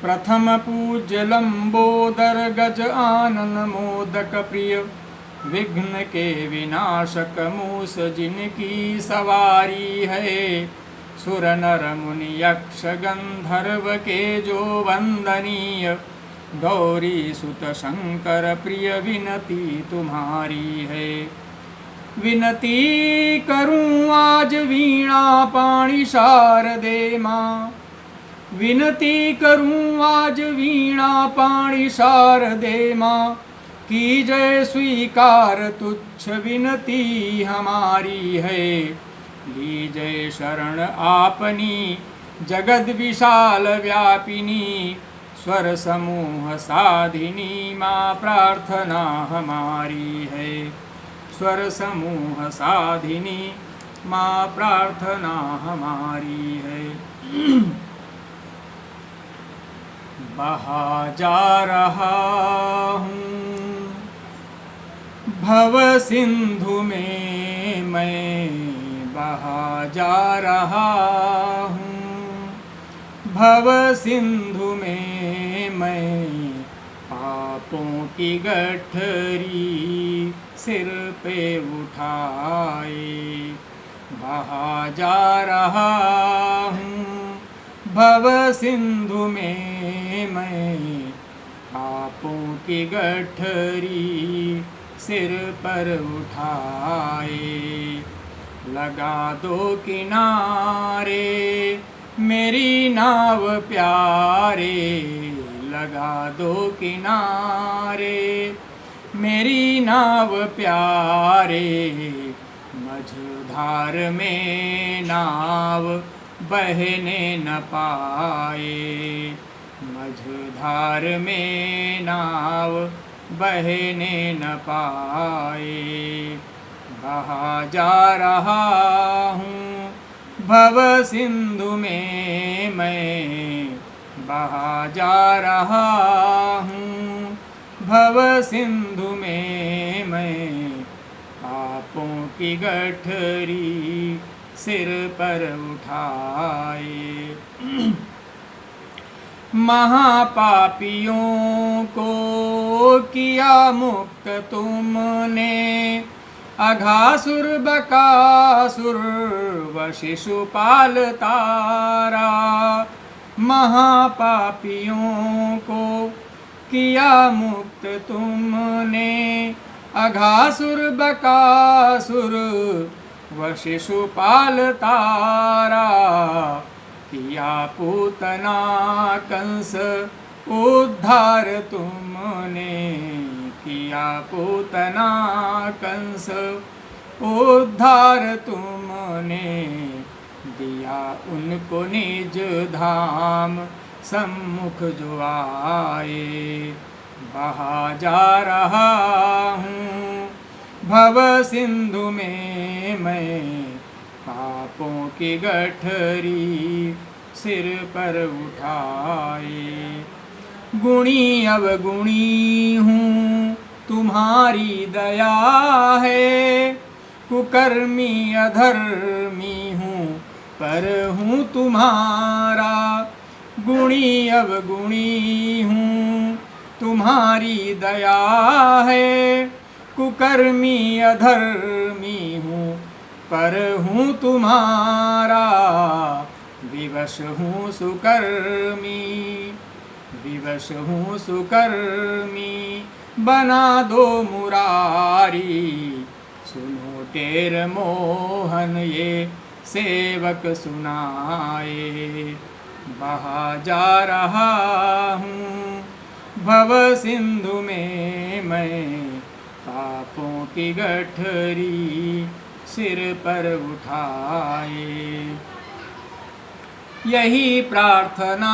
प्रथम पूज्य लंबोदर गज आनन मोदक प्रिय, विघ्न के विनाशक मूस जिनकी सवारी है। सुर नर मुनि यक्ष गंधर्व के जो वंदनीय, गौरी सुत शंकर प्रिय विनती तुम्हारी है। विनती करूं आज वीणा पाणी शारदे माँ, विनती करूं आज वीणा पाणी शारदे माँ, कीजय स्वीकार तुच्छ विनती हमारी है। लीजय शरण आपनी जगद विशाल व्यापिनी, स्वर समूह साधिनी माँ प्रार्थना हमारी है। स्वर समूह साधिनी माँ प्रार्थना हमारी है। बहा जा रहा हूँ भव सिंधु में, मैं बहा जा रहा हूँ भव सिंधु में मैं। पापों की गठरी सिर पे उठाए, बहा जा रहा हूँ भव सिंधु में मैं। पापों की गठरी सिर पर उठाए, लगा दो किनारे मेरी नाव प्यारे, लगा दो किनारे मेरी नाव प्यारे। मझधार में नाव बहने न पाए, मझधार में नाव बहने न पाए। बहा जा रहा हूँ भव सिंधु में मैं, बहा जा रहा हूँ भव सिंधु में मैं। पापों की गठरी सिर पर उठाए, महापापियों को किया मुक्त तुमने। अघासुर बकासुर व शिशुपाल तारा, महापापियों को किया मुक्त तुमने। अघासुर बकासुर व शिशुपाल तारा, किया पूतना कंस उद्धार तुमने। किया पूतना कंस उद्धार तुमने। दिया उनको निज धाम सम्मुख जो आए। बहा जा रहा हूँ भव सिंधु में मैं, पापों की गठरी सिर पर उठाए। गुणी अवगुणी हूँ तुम्हारी दया है, कुकर्मी अधर्मी हूँ पर हूँ तुम्हारा। गुणी अवगुणी हूँ तुम्हारी दया है, कुकर्मी अधर्मी हूँ पर हूँ तुम्हारा। विवश हूँ सुकर्मी, विवश हूँ सुकर्मी, बना दो मुरारी। सुनो टेर मोहन ये सेवक सुनाए। बहा जा रहा हूँ भव सिंधु में मैं, पापों की गठरी सिर पर उठाए। यही प्रार्थना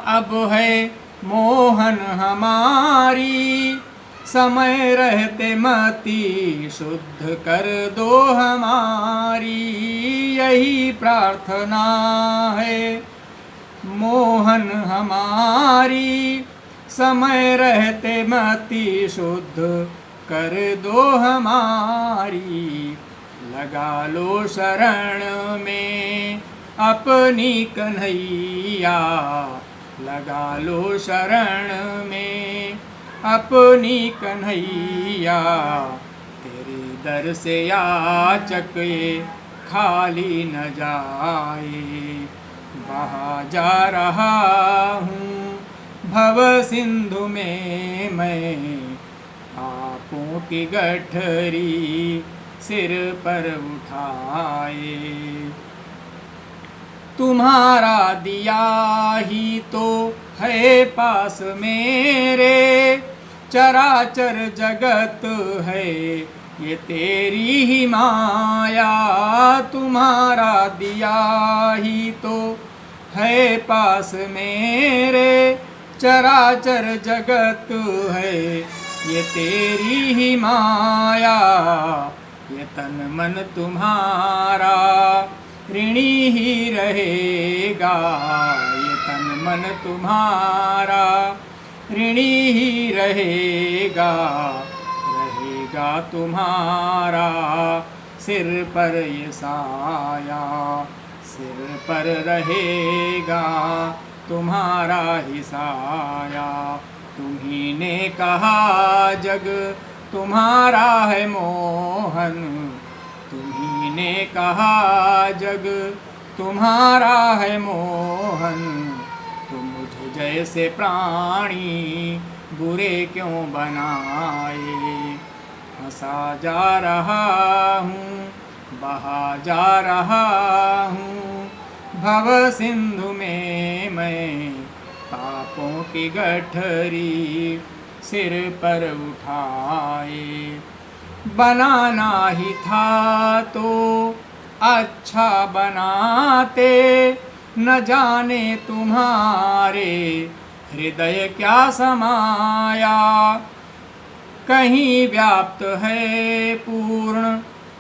अब है मोहन हमारी, समय रहते मति शुद्ध कर दो हमारी। यही प्रार्थना है मोहन हमारी, समय रहते मति शुद्ध कर दो हमारी। लगा लो शरण में अपनी कन्हैया, लगा लो शरण में अपनी कन्हैया, तेरे दर से याचक ये खाली न जाए। बहा जा रहा हूँ भव सिंधु में मैं, पापों की गठरी सिर पर उठाए। तुम्हारा दिया ही तो है पास मेरे, चराचर जगत है ये तेरी ही माया। तुम्हारा दिया ही तो है पास मेरे, चराचर जगत है ये तेरी ही माया। ये तन मन तुम्हारा ऋणी ही रहेगा, ये तन मन तुम्हारा ऋणी ही रहेगा। रहेगा तुम्हारा सिर पर ये साया, सिर पर रहेगा तुम्हारा ही साया। तुम्ही ने कहा जग तुम्हारा है मोहन, तुम्ही ने कहा जग तुम्हारा है मोहन। तुम मुझे जैसे प्राणी बुरे क्यों बनाए। हंसा जा रहा हूँ बहा जा रहा हूँ भव सिंधु में मैं, पापों की गठरी सिर पर उठाए। बनाना ही था तो अच्छा बनाते, न जाने तुम्हारे हृदय क्या समाया। कहीं व्याप्त है पूर्ण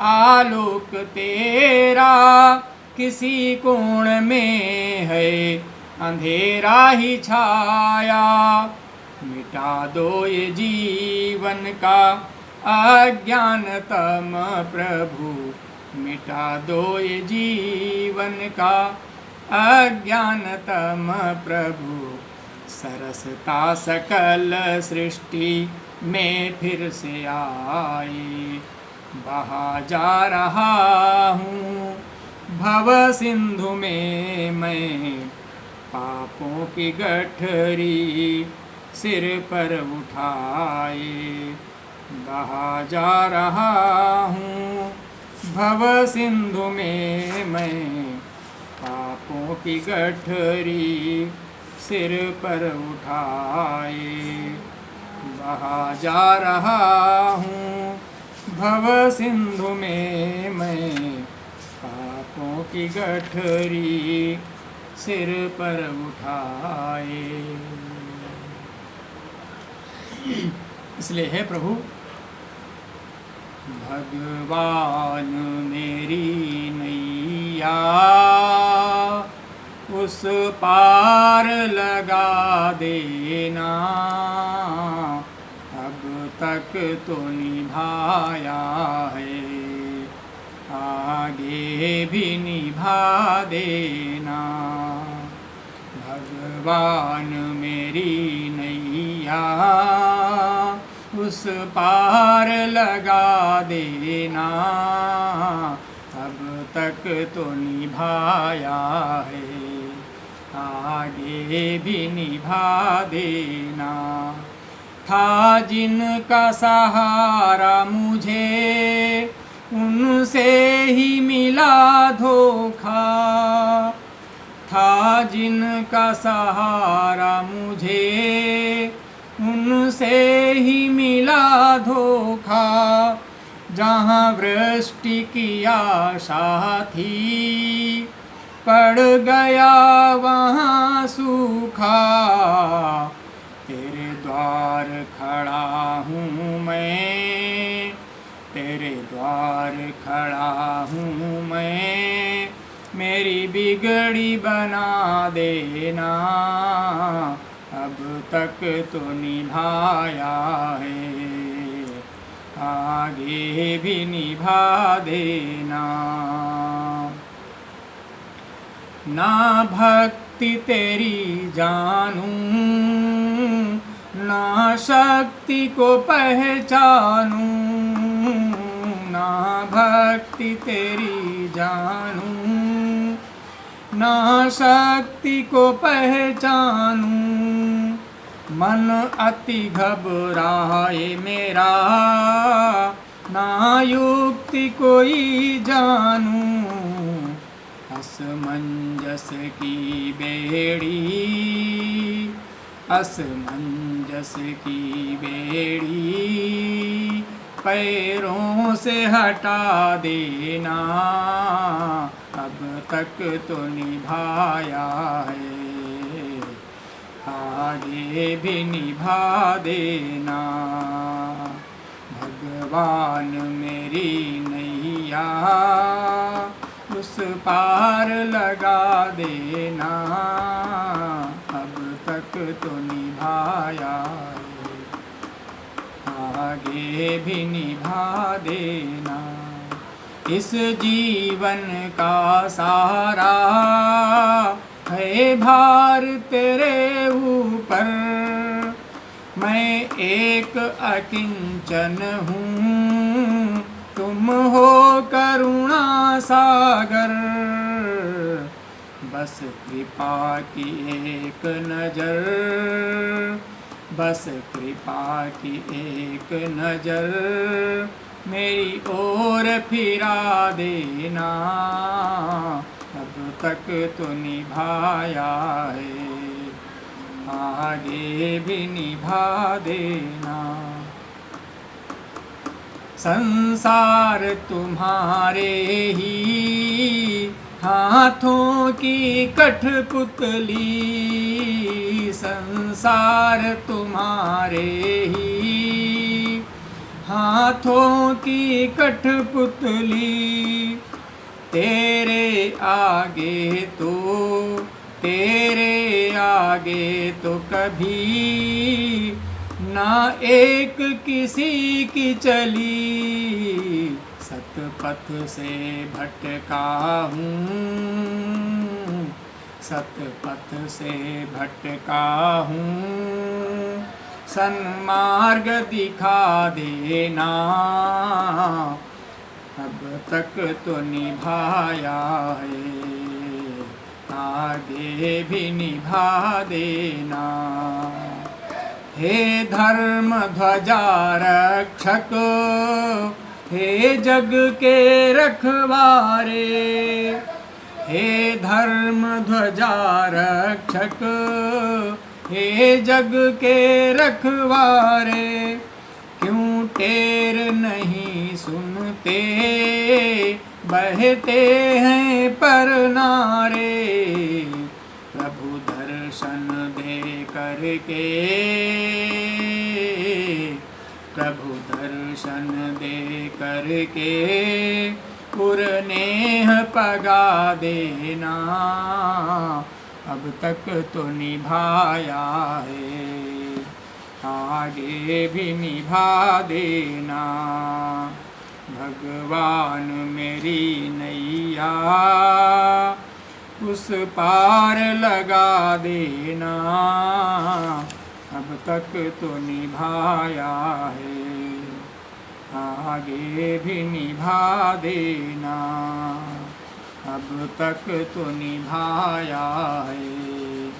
आलोक तेरा, किसी कोण में है अंधेरा ही छाया। मिटा दो ये जीवन का अज्ञानतम प्रभु, मिटा दो ये जीवन का अज्ञानतम प्रभु। सरसता सकल सृष्टि में फिर से आए। बहा जा रहा हूँ भव सिंधु में मैं, पापों की गठरी सिर पर उठाए। बहा जा रहा हूँ भव सिंधु में मैं, पापों की गठरी सिर पर उठाए। बहा जा रहा हूँ भव सिंधु में मैं, पापों की गठरी सिर पर उठाए। इसलिए हे प्रभु, भगवान मेरी नैया उस पार लगा देना। अब तक तो निभाया है, आगे भी निभा देना। भगवान मेरी नैया उस पार लगा देना। अब तक तो निभाया है, आगे भी निभा देना। था जिनका सहारा मुझे, उनसे ही मिला धोखा। था जिनका सहारा मुझे, उनसे ही मिला धोखा। जहाँ वृष्टि की आशा थी, पड़ गया वहाँ सूखा। तेरे द्वार खड़ा हूँ मैं, तेरे द्वार खड़ा हूँ मैं। मेरी बिगड़ी बना देना। अब तक तो निभाया है, आगे भी निभा देना। ना भक्ति तेरी जानूं, ना शक्ति को पहचानूं, ना भक्ति तेरी जानूं, ना शक्ति को पहचानूं। मन अति घबराए मेरा, ना युक्ति कोई जानूं। असमंजस की बेड़ी, असमंजस की बेड़ी पैरों से हटा देना, अब तक तो निभाया है, आगे भी निभा देना। भगवान मेरी नैया उस पार लगा देना, अब तक तो निभाया है, आगे भी निभा देना। इस जीवन का सारा है भार तेरे ऊपर, मैं एक अकिंचन हूँ, तुम हो करुणा सागर। बस कृपा की एक नज़र, बस कृपा की एक नज़र मेरी ओर फिरा देना, अब तक तो निभाया है, आगे भी निभा देना। संसार तुम्हारे ही हाथों की कठपुतली, संसार तुम्हारे ही हाथों की कठपुतली। तेरे आगे तो, तेरे आगे तो कभी ना एक किसी की चली। सतपथ से भटका हूँ, सतपथ से भटका हूँ, सन्मार्ग दिखा देना, अब तक तो निभाया है, आगे भी निभा देना। हे धर्म ध्वजा रक्षक, हे जग के रखवारे, हे धर्म ध्वजा रक्षक, हे जग के रखवारे। क्यों टेर नहीं सुनते, बहते हैं पर नारे, प्रभु दर्शन दे करके, प्रभु दर्शन दे करके पुरनेह पगा देना, अब तक तो निभाया है, आगे भी निभा देना। भगवान मेरी नैया उस पार लगा देना, अब तक तो निभाया है, आगे भी निभा देना, अब तक तो निभाया है,